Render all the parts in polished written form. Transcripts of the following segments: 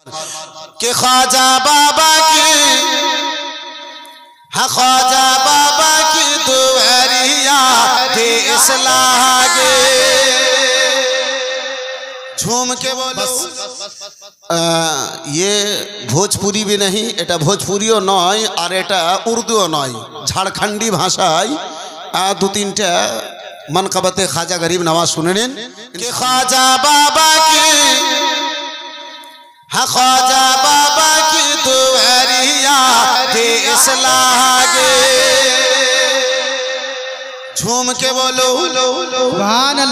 कि ख्वाजा बाबा की ख्वाजा बाबा की दुआरिया के इस्लाह गे झूम के बोलो। ये भोजपुरी भी नहीं, एटा भोजपुरियो नय और एटा उर्दुओ नय, झारखंडी भाषाय दो तीनटा मनकबते ख्वाजा गरीब नवाज सुने नेन कि ख्वाजा बाबा की ख्वाजा बाबा की दुआरिया के इस्लाह गे झूम के बोलो।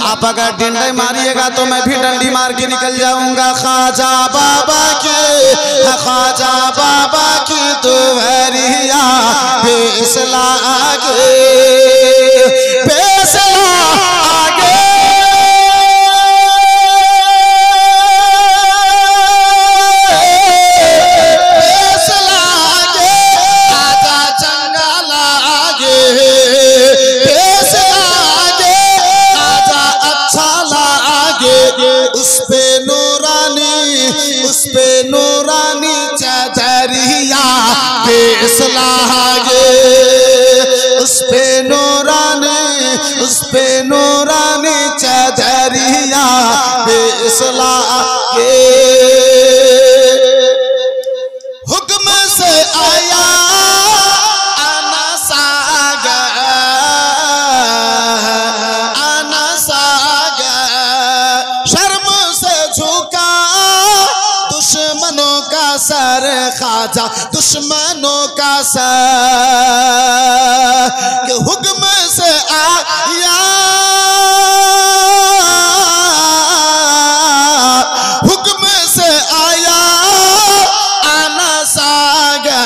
आप अगर डंडे मारिएगा तो मैं भी डंडी मार के निकल जाऊंगा। ख्वाजा बाबा की दुआरिया के इस्लाह गे उस पे नूरानी चदरिया के इस्लाह गे उस पे नूरानी चदरिया के इस्लाह गे हुक्म से आया आना सागा शर्म से झुका दुश्मनों का सर ख्वाजा दुश्मनों का सर के हुक्म से आया आना सागा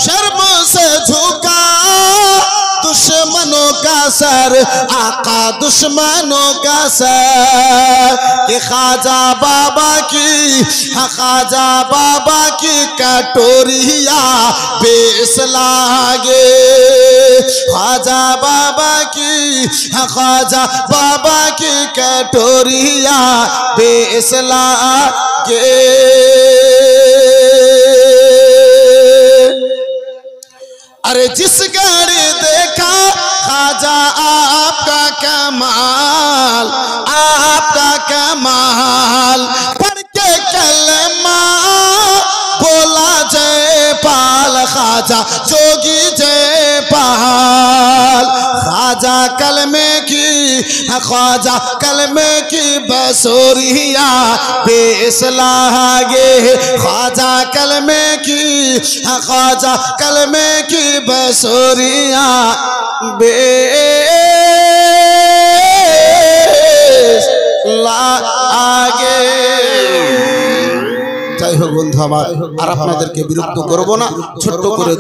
शर्म से झुका दुश्मनों का सर आका दुश्मनों का सर कि ख्वाजा बाबा की कटोरिया बेइस्लाह गे ख्वाजा बाबा की कटोरिया बेइस्लाह गे। अरे जिस गाड़ी देखा ख्वाजा आपका कमाल पढ़ के कलमा बोला जयपाल ख्वाजा जोगी जयपाल ख्वाजा कलमे की बसोरिया बेइस्लाह गे ख्वाजा कलमे की बसोरिया आगे যাই হোক বন্ধু আমার আর আপনাদেরকে বিরক্ত করব না, ছোট্ট করে